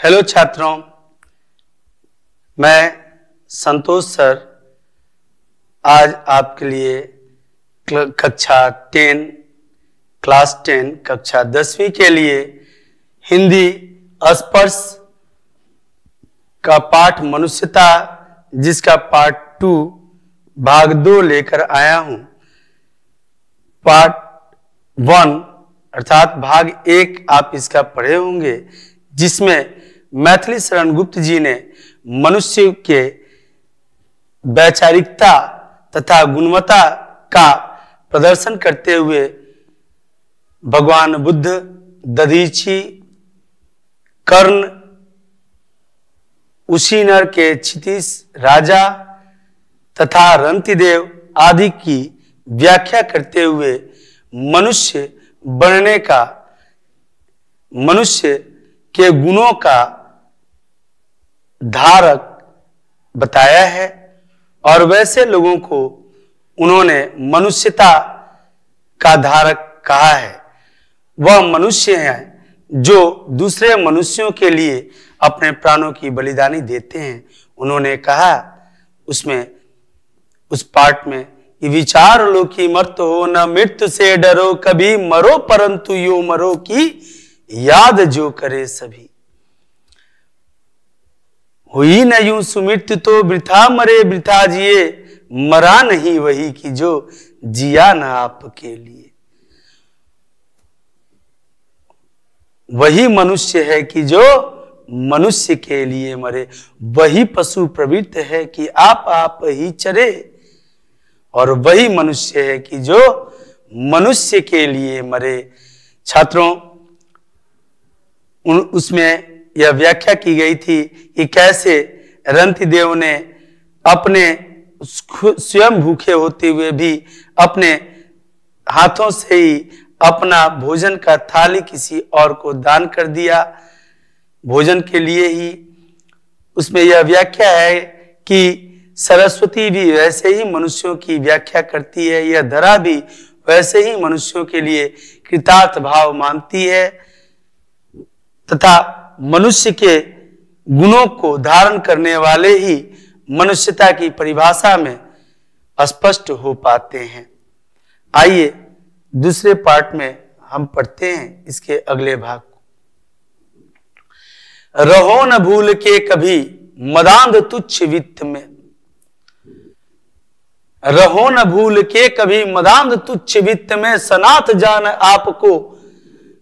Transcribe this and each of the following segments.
Hello छात्रों, मैं संतोष sir आज आपके लिए कक्षा 10 क्लास 10 कक्षा 10वीं के लिए हिंदी स्पर्श का पाठ मनुष्यता जिसका पार्ट 2 भाग 2 लेकर आया हूं। पार्ट 1 अर्थात भाग 1 आप इसका पढ़े होंगे, जिसमें मैथिली शरण गुप्त जी ने मनुष्य के वैचारिकता तथा गुणवत्ता का प्रदर्शन करते हुए भगवान बुद्ध, दधीची, कर्ण, उशीनर के क्षितिज राजा तथा रंतिदेव आदि की व्याख्या करते हुए मनुष्य बनने का, मनुष्य के गुणों का धारक बताया है और वैसे लोगों को उन्होंने मनुष्यता का धारक कहा है। वह मनुष्य हैं जो दूसरे मनुष्यों के लिए अपने प्राणों की बलिदानी देते हैं। उन्होंने कहा उसमें उस पाठ में कि विचार लो कि मर्त हो न मृत्यु से डरो, कभी मरो परंतु यो मरो की याद जो करे सभी। हुई न यूं सुमृत्यु तो वृथा मरे वृथा जिए, मरा नहीं वही कि जो जिया न आपके लिए। वही मनुष्य है कि जो मनुष्य के लिए मरे, वही पशु प्रवृत्त है कि आप ही चरे, और वही मनुष्य है कि जो मनुष्य के लिए मरे। छात्रों, उसमें यह व्याख्या की गई थी कि कैसे रंतिदेव ने अपने स्वयं भूखे होते हुए भी अपने हाथों से ही अपना भोजन का थाली किसी और को दान कर दिया, भोजन के लिए ही। उसमें यह व्याख्या है कि सरस्वती भी वैसे ही मनुष्यों की व्याख्या करती है, यह धरा भी वैसे ही मनुष्यों के लिए कृतार्थ भाव मानती है तथा मनुष्य के गुणों को धारण करने वाले ही मनुष्यता की परिभाषा में स्पष्ट हो पाते हैं। आइए दूसरे पार्ट में हम पढ़ते हैं इसके अगले भाग को। रहो न भूल के कभी मदांध तुच्छ वित्त में, रहो न भूल के कभी मदांध तुच्छ वित्त में, सनाथ जान आपको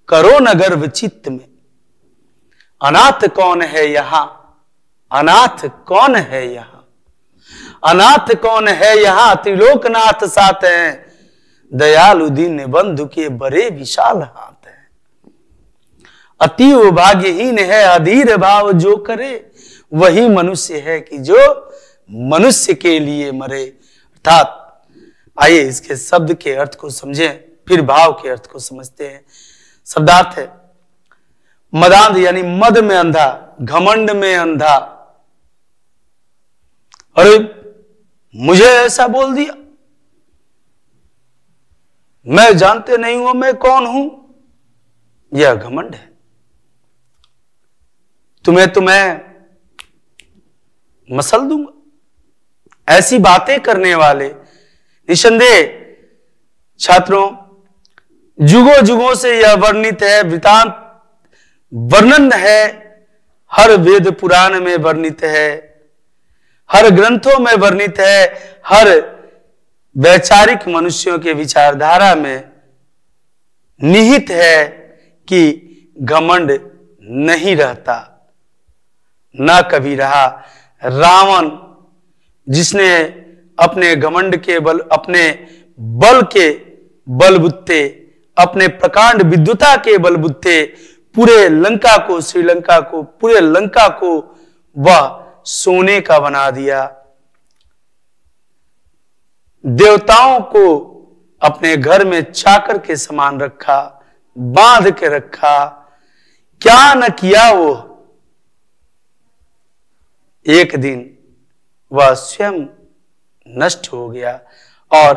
करो न गर्व चित्त में। अनाथ कौन है यहां, अनाथ कौन है यहां, अनाथ कौन है यहां, त्रिलोकनाथ साथ हैं, दयालु दीन बंधु के बड़े विशाल हाथ हैं। अतीव भाग्यहीन है अधीर भाव जो करे, वही मनुष्य है कि जो मनुष्य के लिए मरे। अर्थात आइए इसके शब्द के अर्थ को समझें, फिर भाव के अर्थ को समझते हैं। शब्दार्थ है मदांध यानी मद में अंधा, घमंड में अंधा। अरे मुझे ऐसा बोल दिया, मैं जानते नहीं हूं मैं कौन हूं, यह घमंड है। तुम्हें मसल दूंगा। ऐसी बातें करने वाले निसंदेह छात्रों जुगों जुगों से यह वर्णित है, वृतांत वर्णन है, हर वेद पुराण में वर्णित है, हर ग्रंथों में वर्णित है, हर वैचारिक मनुष्यों के विचारधारा में निहित है कि घमंड नहीं रहता, ना कभी रहा। रावण जिसने अपने घमंड के बल, अपने बल के बलबुत्ते, अपने प्रकांड विद्युता के बलबुत्ते पूरे लंका को, श्रीलंका को, पूरे लंका को वह सोने का बना दिया। देवताओं को अपने घर में चाकर के समान रखा, बांध के रखा। क्या न किया वो। एक दिन वह स्वयं नष्ट हो गया और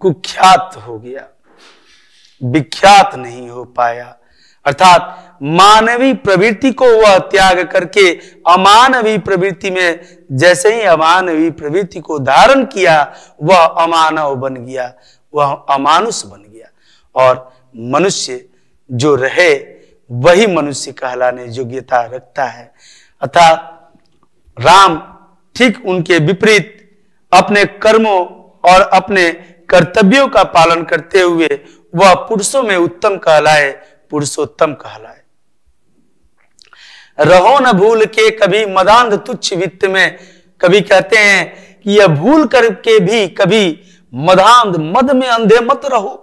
कुख्यात हो गया, विख्यात नहीं हो पाया। अर्थात मानवीय प्रवृत्ति को वह त्याग करके अमानवीय प्रवृत्ति में, जैसे ही अमानवीय प्रवृत्ति को धारण किया वह अमानव बन गया, वह अमानुष बन गया। और मनुष्य जो रहे वही मनुष्य कहलाने योग्यता रखता है। अर्थात राम ठीक उनके विपरीत अपने कर्मों और अपने कर्तव्यों का पालन करते हुए वह पुरुषों में उत्तम कहलाए, पुरुषोत्तम कहलाए। रहो न भूल के कभी मदांध तुच्छ वित्त में, कभी कहते हैं कि यह भूल करके भी कभी मदांध मद में अंधे मत रहो,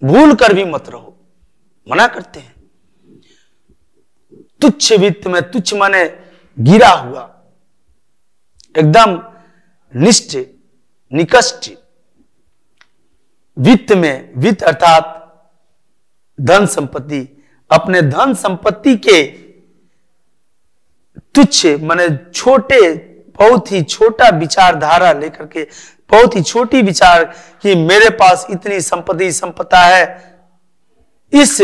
भूल कर भी मत रहो, मना करते हैं। तुच्छ वित्त में, तुच्छ माने गिरा हुआ, एकदम निष्ठ निकष्ट। वित्त में, वित्त अर्थात धन संपत्ति, अपने धन संपत्ति के तुच्छ माने छोटे, बहुत ही छोटा विचारधारा लेकर के, बहुत ही छोटी विचार कि मेरे पास इतनी संपत्ति संपदा है, इस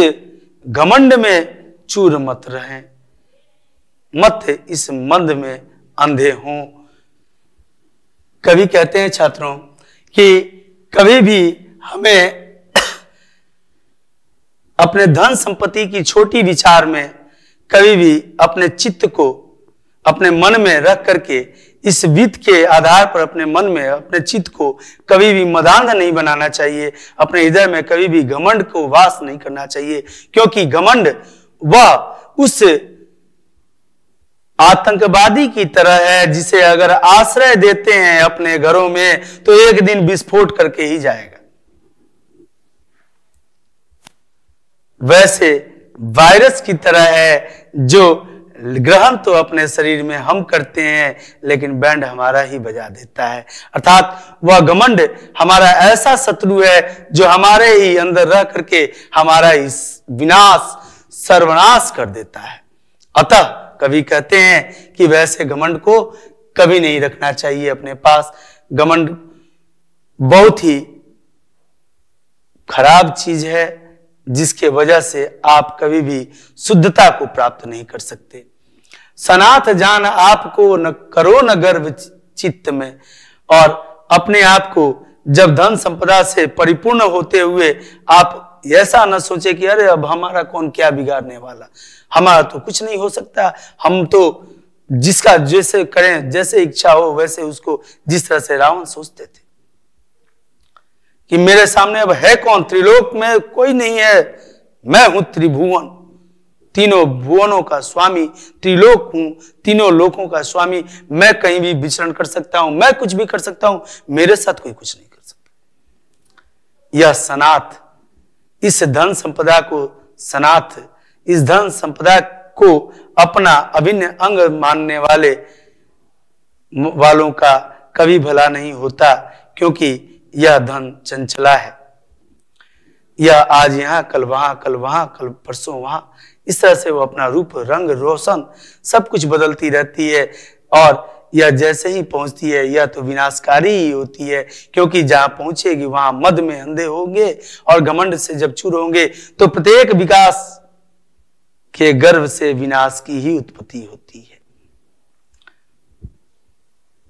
घमंड में चूर मत रहें, मत इस मंद में अंधे हों। कवि कहते हैं छात्रों कि कभी भी हमें अपने धन संपत्ति की छोटी विचार में कभी भी अपने चित्त को अपने मन में रख करके इस वित्त के आधार पर अपने मन में अपने चित्त को कभी भी मदांध नहीं बनाना चाहिए। अपने हृदय में कभी भी घमंड को वास नहीं करना चाहिए, क्योंकि घमंड वह उस आतंकवादी की तरह है जिसे अगर आश्रय देते हैं अपने घरों में तो एक दिन विस्फोट करके ही जाएगा। वैसे वायरस की तरह है जो ग्रहण तो अपने शरीर में हम करते हैं लेकिन बैंड हमारा ही बजा देता है। अर्थात वह घमंड हमारा ऐसा शत्रु है जो हमारे ही अंदर रह करके हमारा इस विनाश सर्वनाश कर देता है। अतः कवि कहते हैं कि वैसे घमंड को कभी नहीं रखना चाहिए अपने पास। घमंड बहुत ही खराब चीज है जिसके वजह से आप कभी भी शुद्धता को प्राप्त नहीं कर सकते। सनाथ जान आपको न करो न गर्व चित्त में, और अपने आप को जब धन संपदा से परिपूर्ण होते हुए आप ऐसा न सोचे कि अरे अब हमारा कौन क्या बिगाड़ने वाला, हमारा तो कुछ नहीं हो सकता, हम तो जिसका जैसे करें, जैसे इच्छा हो वैसे उसको, जिस तरह से रावण सोचते थे कि मेरे सामने अब है कौन, त्रिलोक में कोई नहीं है, मैं हूं त्रिभुवन, तीनों भुवनों का स्वामी, त्रिलोक हूं, तीनों लोकों का स्वामी, मैं कहीं भी विचरण कर सकता हूं, मैं कुछ भी कर सकता हूं, मेरे साथ कोई कुछ नहीं कर सकता। यह सनाथ, इस धन संपदा को सनाथ, इस धन संपदा को अपना अभिन्न अंग मानने वालों का कभी भला नहीं होता, क्योंकि यह धन चंचला है। यह आज यहां कल वहां, कल वहां, कल परसों वहां, इस तरह से वो अपना रूप रंग रोशन सब कुछ बदलती रहती है, और यह जैसे ही पहुंचती है यह तो विनाशकारी ही होती है, क्योंकि जहां पहुंचेगी वहां मद में अंधे होंगे और घमंड से जब चूर होंगे तो प्रत्येक विकास के गर्भ से विनाश की ही उत्पत्ति होती है।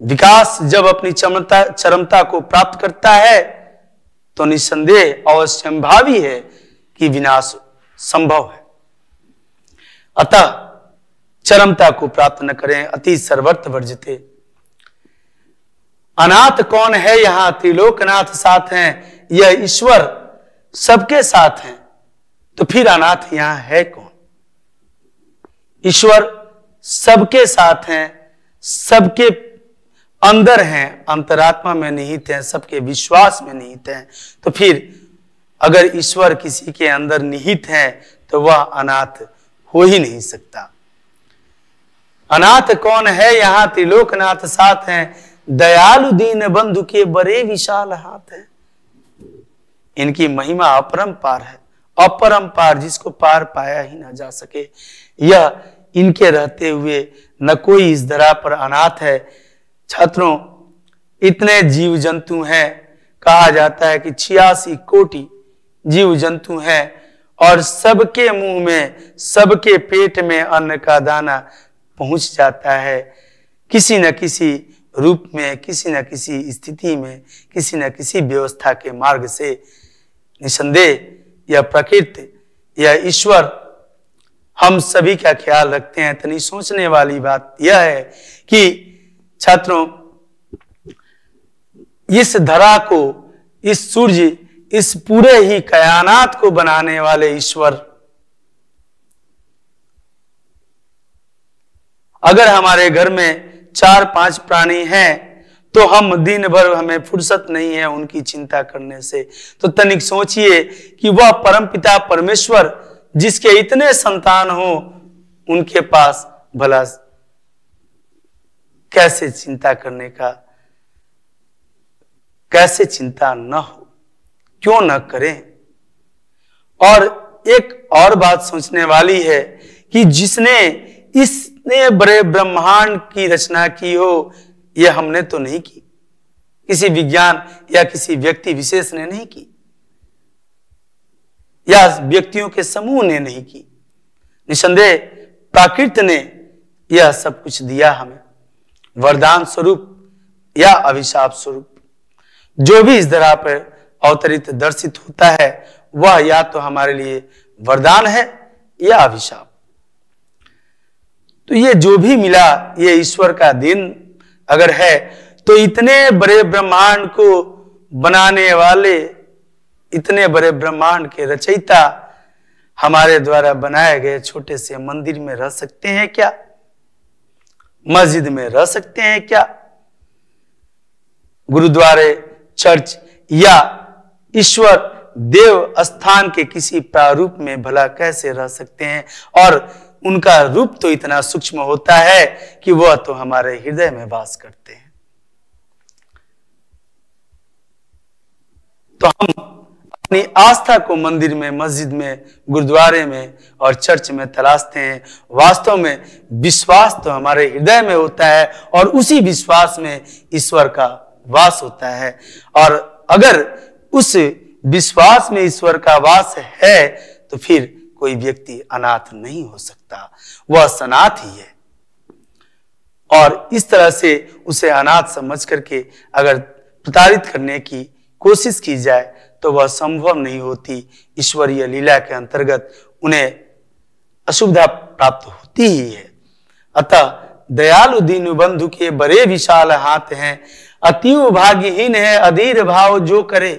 विकास जब अपनी चरमता को प्राप्त करता है तो निस्संदेह अवश्यंभावी है कि विनाश संभव है। अतः चरमता को प्राप्त न करें, अति सर्वत्र वर्जते। अनाथ कौन है यहाँ, त्रिलोकनाथ साथ हैं, यह ईश्वर सबके साथ हैं, तो फिर अनाथ यहां है कौन? ईश्वर सबके साथ हैं, सबके अंदर हैं, अंतरात्मा में निहित हैं, सबके विश्वास में निहित हैं, तो फिर अगर ईश्वर किसी के अंदर निहित है तो वह अनाथ हो ही नहीं सकता। अनाथ कौन है यहाँ, त्रिलोकनाथ साथ हैं, दयालु दीन बंधु के बड़े विशाल हाथ हैं। इनकी महिमा अपरंपार है, अपरंपार, जिसको पार पाया ही ना जा सके। यह इनके रहते हुए न कोई इस धरा पर अनाथ है। छात्रों, इतने जीव जंतु हैं, कहा जाता है कि 86 कोटि जीव जंतु हैं, और सबके मुंह में, सबके पेट में अन्न का दाना पहुंच जाता है। किसी न किसी रूप में, किसी न किसी स्थिति में, किसी न किसी व्यवस्था के मार्ग से निसंदेह यह प्रकृति, यह ईश्वर हम सभी का ख्याल रखते हैं। इतनी सोचने वाली बात यह है कि छात्रों, इस धरा को, इस सूर्य, इस पूरे ही कायनात को बनाने वाले ईश्वर अगर हमारे घर में 4-5 प्राणी हैं तो हम दिन भर, हमें फुर्सत नहीं है उनकी चिंता करने से। तो तनिक सोचिए कि वह परमपिता परमेश्वर जिसके इतने संतान हो, उनके पास भला कैसे चिंता करने का, कैसे चिंता न हो, क्यों न करें। और एक और बात सोचने वाली है कि जिसने इतने बड़े ब्रह्मांड की रचना की हो, यह हमने तो नहीं की, किसी विज्ञान या किसी व्यक्ति विशेष ने नहीं की, या व्यक्तियों के समूह ने नहीं की। निसंदेह प्राकृत ने यह सब कुछ दिया हमें, वरदान स्वरूप या अभिशाप स्वरूप। जो भी इस धरा पर अवतरित दर्शित होता है वह या तो हमारे लिए वरदान है या अभिशाप। तो ये जो भी मिला ये ईश्वर का दिन अगर है, तो इतने बड़े ब्रह्मांड को बनाने वाले, इतने बड़े ब्रह्मांड के रचयिता हमारे द्वारा बनाए गए छोटे से मंदिर में रह सकते हैं क्या? मस्जिद में रह सकते हैं क्या? गुरुद्वारे, चर्च या ईश्वर देव स्थान के किसी प्रारूप में भला कैसे रह सकते हैं? और उनका रूप तो इतना सूक्ष्म होता है कि वह तो हमारे हृदय में वास करते हैं। तो हम अपनी आस्था को मंदिर में, मस्जिद में, गुरुद्वारे में और चर्च में तलाशते हैं। वास्तव में विश्वास तो हमारे हृदय में होता है और उसी विश्वास में ईश्वर का वास होता है। और अगर उस विश्वास में ईश्वर का वास है तो फिर कोई व्यक्ति अनाथ नहीं हो सकता, वह सनाथ ही है। और इस तरह से उसे अनाथ समझ करके अगर प्रताड़ित करने की कोशिश की जाए तो वह संभव नहीं होती। ईश्वरीय लीला के अंतर्गत उन्हें असुविधा प्राप्त होती ही है। अतः दयालु दीन बंधु के बड़े विशाल हाथ हैं, अतीव भाग्यहीन है अधीर भाव जो करे।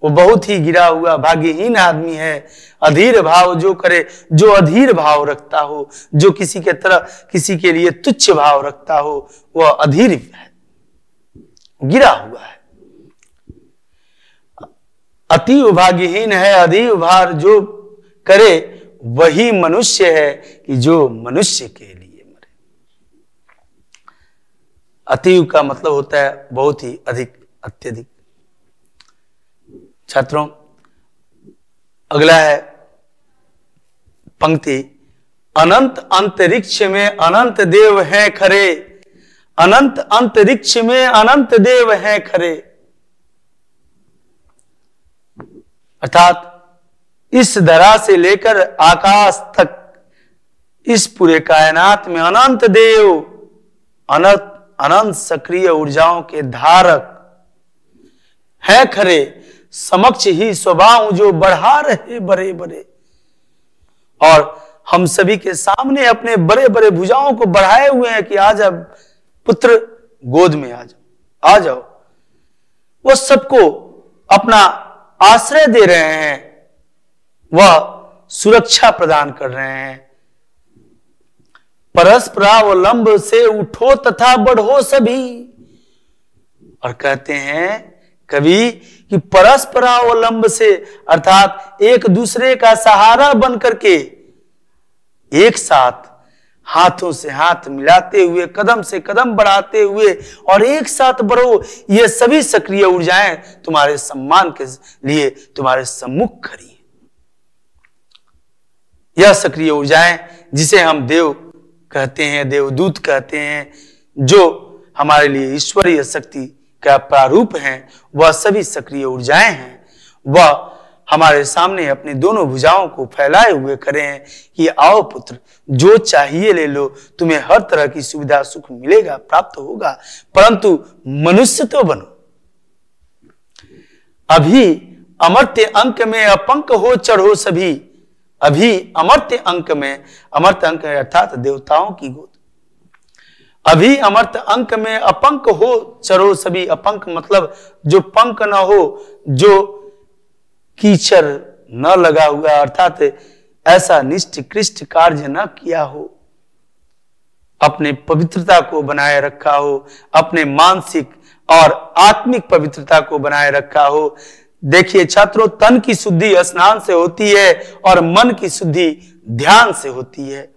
वो बहुत ही गिरा हुआ भाग्यहीन आदमी है, अधीर भाव जो करे, जो अधीर भाव रखता हो, जो किसी के तरह किसी के लिए तुच्छ भाव रखता हो, वह अधीर है, गिरा हुआ है। अतीव भाग्यहीन है अधीर भाव जो करे, वही मनुष्य है कि जो मनुष्य के लिए मरे। अतीव का मतलब होता है बहुत ही अधिक, अत्यधिक। छात्रों, अगला है पंक्ति, अनंत अंतरिक्ष में अनंत देव हैं खरे, अनंत अंतरिक्ष में अनंत देव हैं खरे। अर्थात इस धरा से लेकर आकाश तक इस पूरे कायनात में अनंत देव, अनंत सक्रिय ऊर्जाओं के धारक हैं खरे, समक्ष ही स्वभाव जो बढ़ा रहे बड़े बड़े। और हम सभी के सामने अपने बड़े बड़े भुजाओं को बढ़ाए हुए हैं कि आ जा पुत्र, गोद में आ जाओ, आ जाओ। वो सबको अपना आश्रय दे रहे हैं, वह सुरक्षा प्रदान कर रहे हैं। परस्परावलंब से उठो तथा बढ़ो सभी। और कहते हैं कवि कि परस्परावलंब से अर्थात एक दूसरे का सहारा बन करके एक साथ हाथों से हाथ मिलाते हुए, कदम से कदम बढ़ाते हुए और एक साथ बढ़ो। ये सभी सक्रिय ऊर्जाएं तुम्हारे सम्मान के लिए तुम्हारे सम्मुख खड़ी हैं। यह सक्रिय ऊर्जाएं जिसे हम देव कहते हैं, देवदूत कहते हैं, जो हमारे लिए ईश्वरीय शक्ति का प्रारूप हैं, वह सभी सक्रिय ऊर्जाएं हैं। वह हमारे सामने अपनी दोनों भुजाओं को फैलाए हुए खड़े हैं कि आओ पुत्र, जो चाहिए ले लो, तुम्हें हर तरह की सुविधा सुख मिलेगा, प्राप्त होगा, परंतु मनुष्य तो बनो। अभी अमर्त्य अंक में अपंक हो चढ़ो सभी, अभी अमर्त्य अंक में, अमर्त्य अंक अर्थात देवताओं की गोद, अभी अमर्त्य अंक में अपंक हो चढ़ो सभी। अपंक मतलब जो पंख न हो, जो कीचड़ न लगा हुआ, अर्थात ऐसा निष्कृष्ट कार्य न किया हो, अपने पवित्रता को बनाए रखा हो, अपने मानसिक और आत्मिक पवित्रता को बनाए रखा हो। देखिए छात्रों, तन की शुद्धि स्नान से होती है और मन की शुद्धि ध्यान से होती है।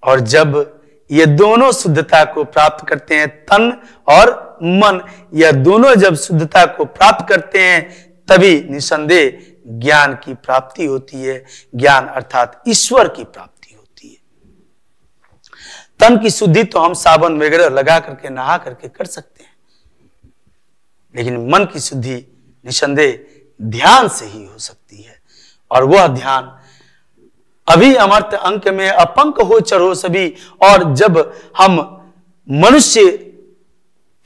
और जब ये दोनों शुद्धता को प्राप्त करते हैं, तन और मन, यह दोनों जब शुद्धता को प्राप्त करते हैं, तभी निसंदेह ज्ञान की प्राप्ति होती है। ज्ञान अर्थात ईश्वर की प्राप्ति होती है। तन की शुद्धि तो हम साबुन वगैरह लगा करके, नहा करके कर सकते हैं, लेकिन मन की शुद्धि निसंदेह ध्यान से ही हो सकती है। और वह ध्यान अभी अमर्त्य अंक में अपंक हो चढ़ो सभी। और जब हम मनुष्य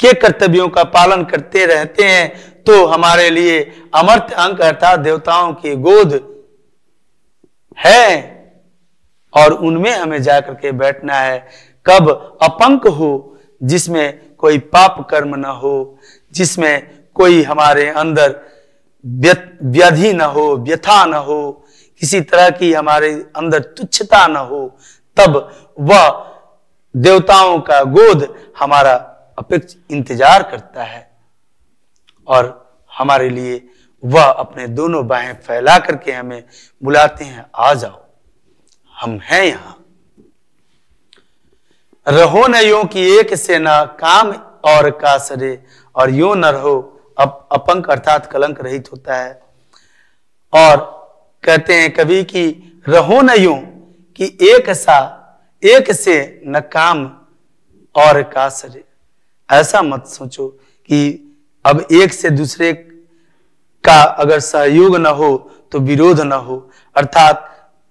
के कर्तव्यों का पालन करते रहते हैं, तो हमारे लिए अमर्त्य अंक अर्थात देवताओं की गोद है और उनमें हमें जाकर के बैठना है। कब अपंक हो, जिसमें कोई पाप कर्म न हो, जिसमें कोई हमारे अंदर व्याधि न हो, व्यथा न हो, किसी तरह की हमारे अंदर तुच्छता न हो, तब वह देवताओं का गोद हमारा अपेक्षित इंतजार करता है और हमारे लिए वह अपने दोनों बाहें फैला करके हमें बुलाते हैं, आ जाओ, हम हैं यहां। रहो न यूं कि एक से न काम और कासरे, और यूं न रहो, अपंक अर्थात कलंक रहित होता है। और कहते हैं कभी कि रहो न यूं कि एक से न काम और कासरे। ऐसा मत सोचो कि अब एक से दूसरे का अगर सहयोग न हो तो विरोध न हो, अर्थात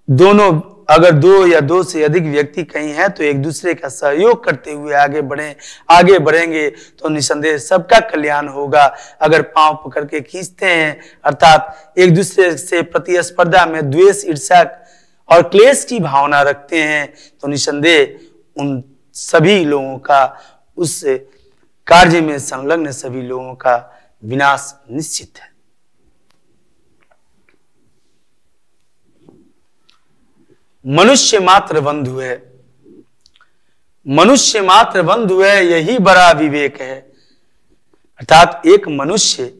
दोनों अगर दो या दो से अधिक व्यक्ति कहीं हैं तो एक दूसरे का सहयोग करते हुए आगे बढ़ेंगे तो निसंदेह सबका कल्याण होगा। अगर पांव पकड़ के खींचते हैं, अर्थात एक दूसरे से प्रतिस्पर्धा में द्वेष, ईर्ष्या और क्लेश की भावना रखते हैं, तो निसंदेह उन सभी लोगों का, उस कार्य में संलग्न सभी लोगों का विनाश निश्चित है। मनुष्य मात्र बंधु है, मनुष्य मात्र बंधु है, यही बड़ा विवेक है। अर्थात एक मनुष्य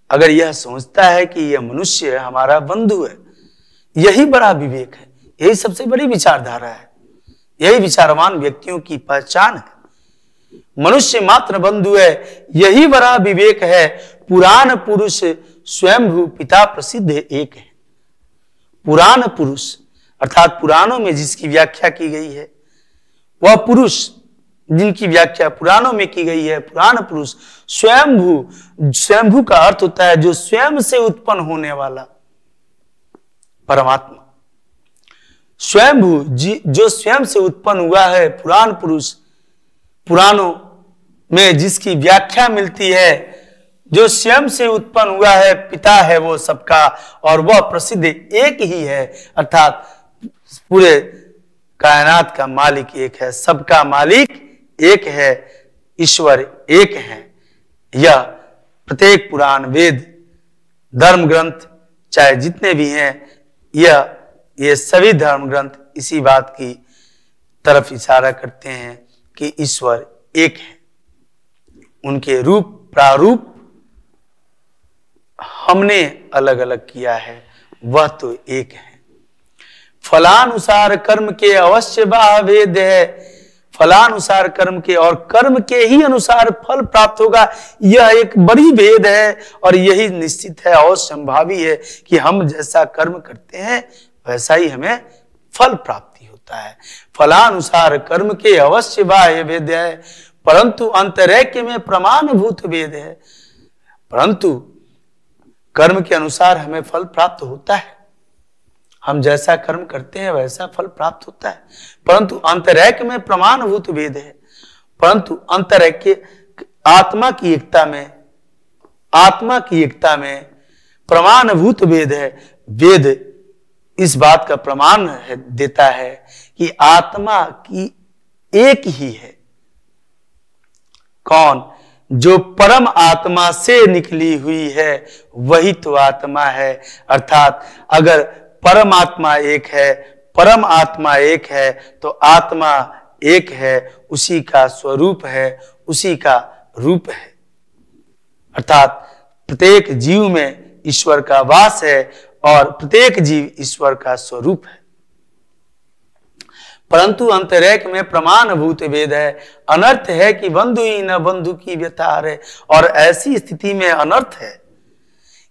अगर यह सोचता है कि यह मनुष्य हमारा बंधु है, यही बड़ा विवेक है, यही सबसे बड़ी विचारधारा है, यही विचारवान व्यक्तियों की पहचान है। मनुष्य मात्र बंधु है, यही बड़ा विवेक है। पुराण पुरुष स्वयंभू पिता प्रसिद्ध एक है। पुराण पुरुष अर्थात पुराणों में जिसकी व्याख्या की गई है, वह पुरुष जिनकी व्याख्या पुराणों में की गई है, पुराण पुरुष स्वयंभू। स्वयंभू का अर्थ होता है जो स्वयं से उत्पन्न होने वाला परमात्मा। स्वयंभू जो स्वयं से उत्पन्न हुआ है, पुराण पुरुष, पुराणों में जिसकी व्याख्या मिलती है, जो स्वयं से उत्पन्न हुआ है, पिता है वो सबका, और वह प्रसिद्ध एक ही है, अर्थात पूरे कायनात का मालिक एक है, सबका मालिक एक है, ईश्वर एक है। यह प्रत्येक पुराण, वेद, धर्म ग्रंथ चाहे जितने भी हैं, ये सभी धर्म ग्रंथ इसी बात की तरफ इशारा करते हैं कि ईश्वर एक है। उनके रूप प्रारूप हमने अलग अलग किया है, वह तो एक है। फलानुसार कर्म के अवश्य भेद है, फलानुसार कर्म के और कर्म के ही अनुसार फल प्राप्त होगा, यह एक बड़ी भेद है। और यही निश्चित है और संभावी है कि हम जैसा कर्म करते हैं वैसा ही हमें फल प्राप्ति होता है। फलानुसार कर्म के अवश्य भेद है, परंतु अंतरैक्य में प्रमाणभूत भेद है। परंतु कर्म के अनुसार हमें फल प्राप्त होता है, हम जैसा कर्म करते हैं वैसा फल प्राप्त होता है, परंतु अंतरैक्य में प्रमाणभूत भेद है। परंतु अंतरैक्य आत्मा की एकता में प्रमाणभूत भेद है। वेद इस बात का प्रमाण देता है कि आत्मा की एक ही है। कौन? जो परम आत्मा से निकली हुई है वही तो आत्मा है। अर्थात अगर परमात्मा एक है, परम आत्मा एक है, तो आत्मा एक है, उसी का स्वरूप है, उसी का रूप है। अर्थात प्रत्येक जीव में ईश्वर का वास है और प्रत्येक जीव ईश्वर का स्वरूप है। परंतु अंतरैक्य में प्रमाणभूत भेद है। अनर्थ है कि बंधु ही न बंधु की व्यथा है। और ऐसी स्थिति में अनर्थ है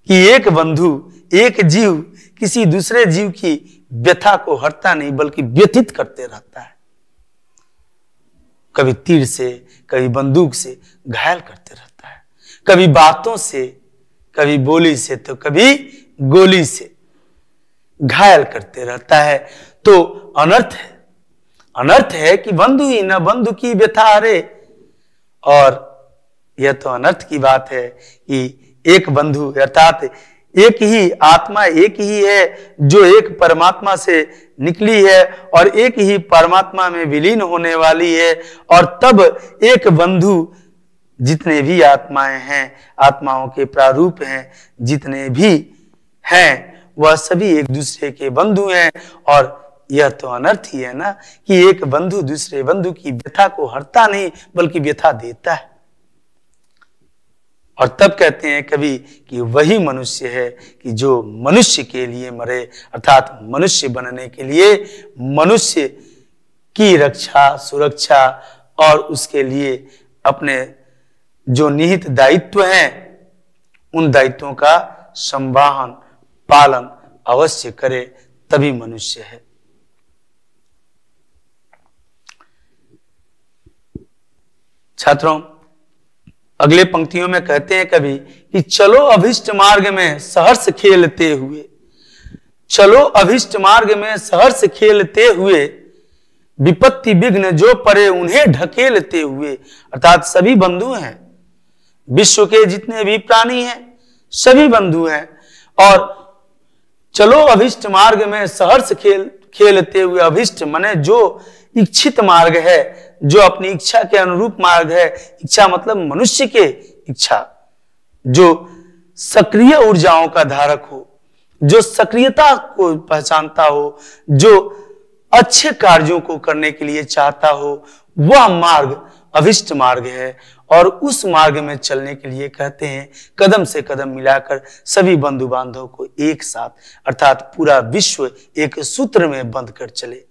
कि एक बंधु, एक जीव किसी दूसरे जीव की व्यथा को हरता नहीं बल्कि व्यथित करते रहता है। कभी तीर से, कभी बंदूक से घायल करते रहता है, कभी बातों से, कभी बोली से, तो कभी गोली से घायल करते रहता है। तो अनर्थ है। अनर्थ है कि बंधु ही न बंधु की व्यथा हरे। और यह तो अनर्थ की बात है कि एक बंधु अर्थात एक ही आत्मा एक ही है जो एक परमात्मा से निकली है और एक ही परमात्मा में विलीन होने वाली है। और तब एक बंधु, जितने भी आत्माएं हैं, आत्माओं के प्रारूप हैं, जितने भी हैं, वह सभी एक दूसरे के बंधु हैं। और यह तो अनर्थ ही है ना कि एक बंधु दूसरे बंधु की व्यथा को हरता नहीं बल्कि व्यथा देता है। और तब कहते हैं कभी कि वही मनुष्य है कि जो मनुष्य के लिए मरे, अर्थात मनुष्य बनने के लिए मनुष्य की रक्षा, सुरक्षा और उसके लिए अपने जो निहित दायित्व हैं उन दायित्वों का संवाहन, पालन अवश्य करे, तभी मनुष्य है। छात्रों, अगले पंक्तियों में कहते हैं कभी कि चलो अभिष्ट मार्ग में सहर्ष खेलते हुए, चलो अभिष्ट मार्ग में सहर्ष खेलते हुए, विपत्ति विघ्न जो परे उन्हें ढकेलते हुए। अर्थात सभी बंधु हैं, विश्व के जितने भी प्राणी हैं सभी बंधु हैं। और चलो अभिष्ट मार्ग में सहर्ष खेलते हुए, अभिष्ट माने जो इच्छित मार्ग है, जो अपनी इच्छा के अनुरूप मार्ग है। इच्छा मतलब मनुष्य के इच्छा, जो सक्रिय ऊर्जाओं का धारक हो, जो सक्रियता को पहचानता हो, जो अच्छे कार्यों को करने के लिए चाहता हो, वह मार्ग अभिष्ट मार्ग है। और उस मार्ग में चलने के लिए कहते हैं कदम से कदम मिलाकर सभी बंधु बांधवों को एक साथ, अर्थात पूरा विश्व एक सूत्र में बंध कर चले।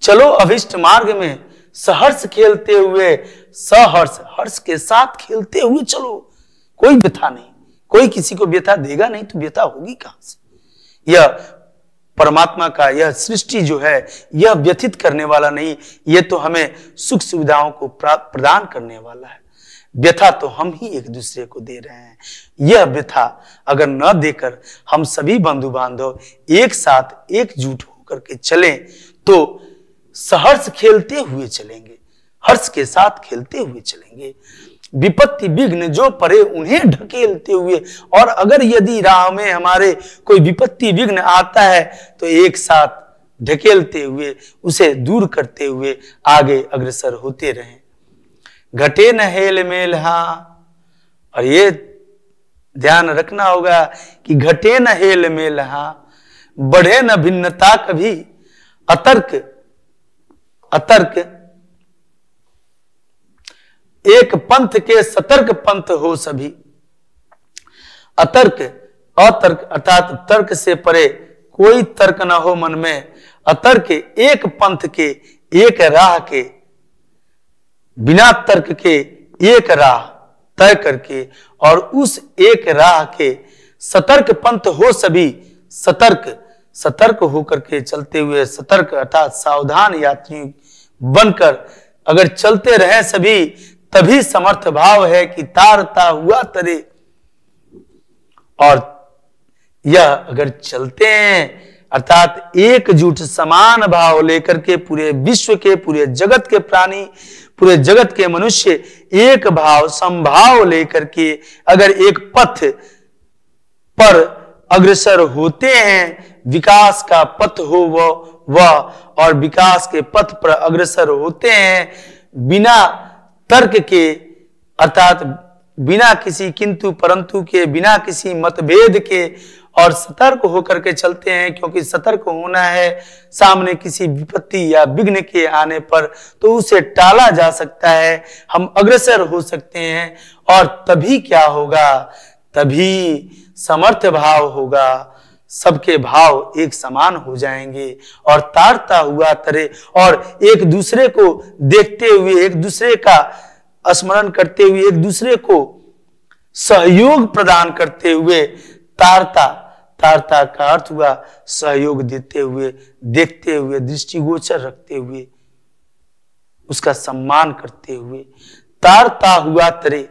चलो अभिष्ट मार्ग में सहर्ष खेलते हुए, सहर्ष, हर्ष के साथ खेलते हुए चलो। कोई व्यथा नहीं, कोई किसी को व्यथा देगा नहीं तो व्यथा होगी कहां से। यह परमात्मा का यह सृष्टि जो है यह व्यथित करने वाला नहीं, यह तो हमें सुख सुविधाओं को प्रदान करने वाला है। व्यथा तो हम ही एक दूसरे को दे रहे हैं। यह व्यथा अगर न देकर हम सभी बंधु बांधव एक साथ एकजुट होकर के चलें तो सहर्ष खेलते हुए चलेंगे, हर्ष के साथ खेलते हुए चलेंगे। विपत्ति विघ्न जो परे उन्हें ढकेलते हुए। और अगर यदि राह में हमारे कोई विपत्ति विघ्न आता है तो एक साथ ढकेलते हुए, उसे दूर करते हुए आगे अग्रसर होते रहें। घटे न हेल मेल, हाँ, और ये ध्यान रखना होगा कि घटे न हेल मेल, हाँ, बढ़े न भिन्नता कभी, अतर्क एक पंथ के सतर्क पंथ हो सभी। अतर्क, अतर्क अर्थात तर्क से परे कोई तर्क ना हो मन में। अतर्क एक पंथ के, एक राह के, बिना तर्क के एक राह तय करके और उस एक राह के सतर्क पंथ हो सभी। सतर्क होकर के चलते हुए, सतर्क अर्थात सावधान यात्री बनकर अगर चलते रहे सभी, तभी समर्थ भाव है कि तारता हुआ तरे। और यह अगर चलते हैं अर्थात एकजुट समान भाव लेकर के पूरे विश्व के, पूरे जगत के प्राणी, पूरे जगत के मनुष्य एक भाव समभाव लेकर के अगर एक पथ पर अग्रसर होते हैं, विकास का पथ हो वह और विकास के पथ पर अग्रसर होते हैं बिना तर्क के, अर्थात बिना किसी किंतु परंतु के, बिना किसी मतभेद के, और सतर्क होकर के चलते हैं, क्योंकि सतर्क होना है सामने किसी विपत्ति या विघ्न के आने पर तो उसे टाला जा सकता है, हम अग्रसर हो सकते हैं। और तभी क्या होगा, तभी समर्थ भाव होगा, सबके भाव एक समान हो जाएंगे और तारता हुआ तरे, और एक दूसरे को देखते हुए, एक दूसरे का स्मरण करते हुए, एक दूसरे को सहयोग प्रदान करते हुए, तारता तारता का अर्थ हुआ सहयोग देते हुए, देखते हुए, दृष्टिगोचर रखते हुए, उसका सम्मान करते हुए, तारता हुआ तरे,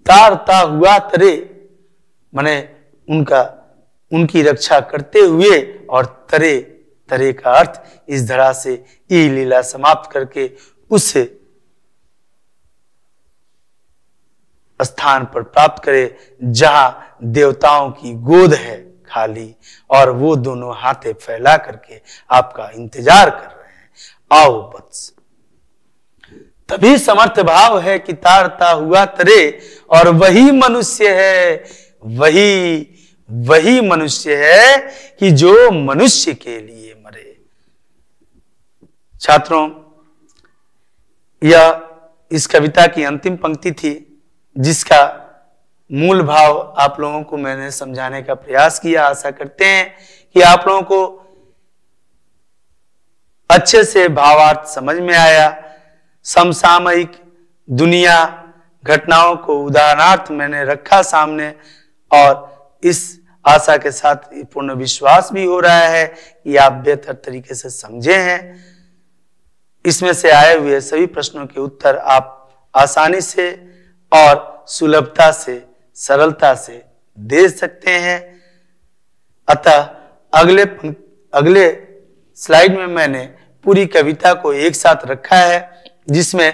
तारता हुआ तरे माने उनकी रक्षा करते हुए, और तरे तरे का अर्थ इस धरा से ई लीला समाप्त करके उस स्थान पर प्राप्त करे जहां देवताओं की गोद है खाली, और वो दोनों हाथे फैला करके आपका इंतजार कर रहे हैं, आओ वत्स। तभी समर्थ भाव है कि तारता हुआ तरे, और वही मनुष्य है, वही मनुष्य है कि जो मनुष्य के लिए मरे। छात्रों, यह इस कविता की अंतिम पंक्ति थी जिसका मूल भाव आप लोगों को मैंने समझाने का प्रयास किया। आशा करते हैं कि आप लोगों को अच्छे से भावार्थ समझ में आया। समसामयिक दुनिया घटनाओं को उदाहरणार्थ मैंने रखा सामने, और इस आशा के साथ पूर्ण विश्वास भी हो रहा है कि आप बेहतर तरीके से समझे हैं। इसमें से आए हुए सभी प्रश्नों के उत्तर आप आसानी से और सुलभता से, सरलता से दे सकते हैं। अतः अगले स्लाइड में मैंने पूरी कविता को एक साथ रखा है, जिसमें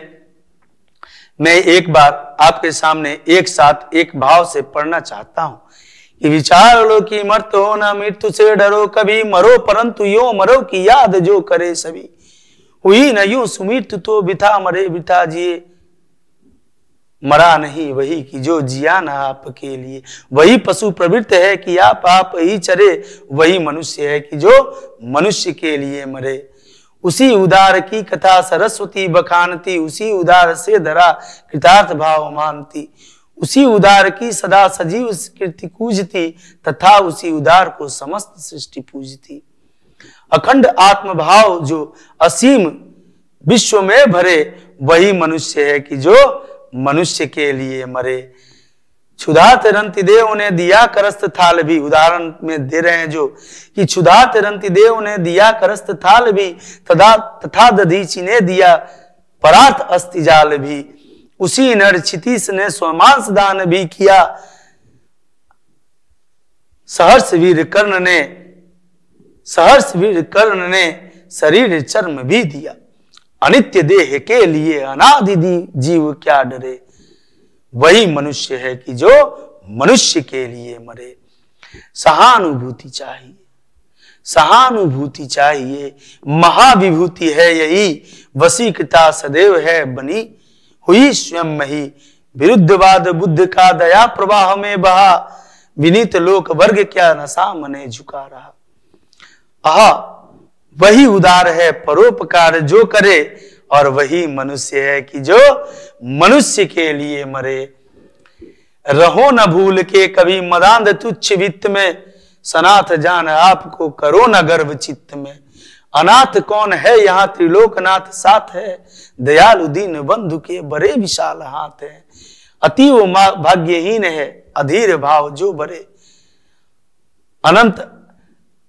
मैं एक बार आपके सामने एक साथ एक भाव से पढ़ना चाहता हूं कि विचार लो कि मर्त हो ना मृत्यु से डरो, कभी मरो परंतु यो मरो की याद जो करे सभी, हुई न यूं सुमृत्यु तो बिथा मरे बिथा जिए, मरा नहीं वही कि जो जिया ना आपके लिए, वही पशु प्रवृत्त है कि आप ही चरे, वही मनुष्य है कि जो मनुष्य के लिए मरे, उसी उदार की कथा सरस्वती बखानती, उसी उदार से धरा कृतार्थ भाव मानती, उसी उदार की सदा सजीव कीर्ति कूजती, तथा उसी उदार को समस्त सृष्टि पूजती। अखंड आत्मभाव जो असीम विश्व में भरे, वही मनुष्य है कि जो मनुष्य के लिए मरे। क्षुधा तिरंति देव ने दिया करस्त थाल भी, उदाहरण में दे रहे हैं जो कि क्षुधा तिरंति देव ने दिया करस्त थाल भी, तथा दधीचि ने दिया परार्थ अस्तिजाल भी, उसी नर क्षितिज ने स्वमांस दान भी किया, सहर्ष वीर कर्ण ने शरीर चर्म भी दिया, अनित्य देह के लिए अनादि जीव क्या डरे, वही मनुष्य है कि जो मनुष्य के लिए मरे। सहानुभूति चाहिए, सहानुभूति चाहिए, महाविभूति है यही, वशीकृता सदैव है बनी हुई स्वयं मही, विरुद्धवाद बुद्ध का दया प्रवाह में बहा, विनीत लोक वर्ग क्या नशा मने झुका रहा। आहा, वही उदार है परोपकार जो करे, और वही मनुष्य है कि जो मनुष्य के लिए मरे। रहो न भूल के कभी मदांध तुच्छ वित्त में, सनाथ जान आपको करो न गर्व चित्त में, अनाथ कौन है यहाँ त्रिलोकनाथ साथ है, दयालु दीन बंधु के बड़े विशाल हाथ है, अतीव भाग्यहीन है अधीर भाव जो बरे, अनंत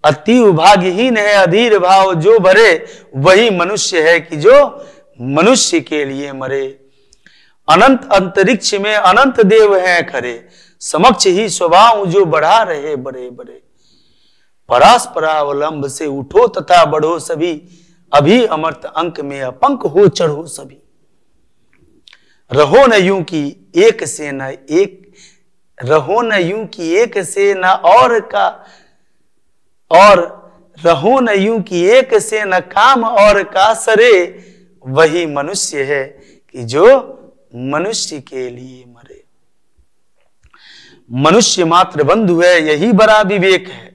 अतीव भाग्यहीन है अधीर भाव जो भरे, वही मनुष्य है कि जो मनुष्य के लिए मरे। अनंत अंतरिक्ष में अनंत देव हैं खरे, समक्ष ही स्वभाव जो बढ़ा रहे बड़े बड़े। परास्परावलंब से उठो तथा बढ़ो सभी, अभी अमर्त अंक में अपंक हो चढ़ो सभी। रहो न यूं कि एक से न एक, रहो न यूं कि एक से न और का, और रहो न यूं कि एक से न काम और का सरे, वही मनुष्य है कि जो मनुष्य के लिए मरे। मनुष्य मात्र बंधु है यही बड़ा विवेक है,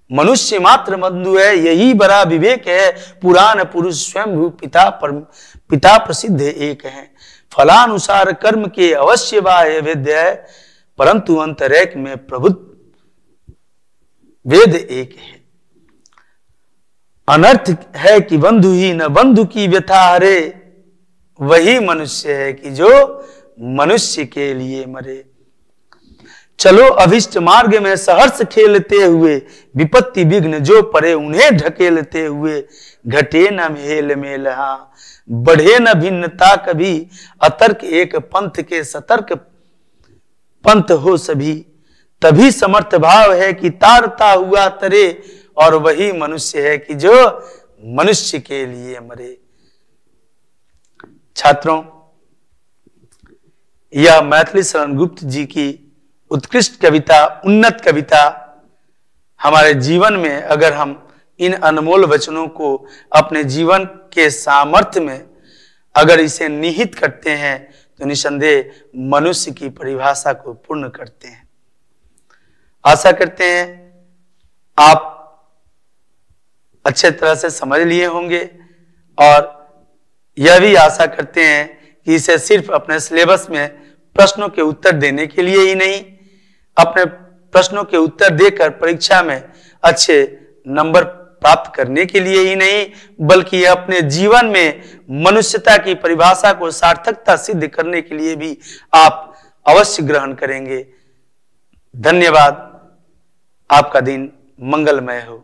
मनुष्य मात्र बंधु है यही बड़ा विवेक है। पुराण पुरुष स्वयं पिता प्रसिद्ध एक है। फलानुसार कर्म के अवश्य बाह्य वेद्य है, परंतु अंतरेक में प्रभुत्व वेद एक है। अनर्थ है कि बंधु ही न बंधु की व्यथा हरे, वही मनुष्य है कि जो मनुष्य के लिए मरे। चलो अभिष्ट मार्ग में सहर्ष खेलते हुए, विपत्ति विघ्न जो परे उन्हें ढकेलते हुए। घटे न मेल मेल हाँ, बढ़े न भिन्नता कभी, अतर्क एक पंथ के सतर्क पंथ हो सभी। तभी समर्थ भाव है कि तारता हुआ तरे, और वही मनुष्य है कि जो मनुष्य के लिए मरे। छात्रों, यह मैथिली शरण गुप्त जी की उत्कृष्ट कविता, उन्नत कविता हमारे जीवन में अगर हम इन अनमोल वचनों को अपने जीवन के सामर्थ्य में अगर इसे निहित करते हैं तो निसंदेह मनुष्य की परिभाषा को पूर्ण करते हैं। आशा करते हैं आप अच्छे तरह से समझ लिए होंगे, और यह भी आशा करते हैं कि इसे सिर्फ अपने सिलेबस में प्रश्नों के उत्तर देने के लिए ही नहीं, अपने प्रश्नों के उत्तर देकर परीक्षा में अच्छे नंबर प्राप्त करने के लिए ही नहीं, बल्कि अपने जीवन में मनुष्यता की परिभाषा को सार्थकता सिद्ध करने के लिए भी आप अवश्य ग्रहण करेंगे। धन्यवाद। आपका दिन मंगलमय हो।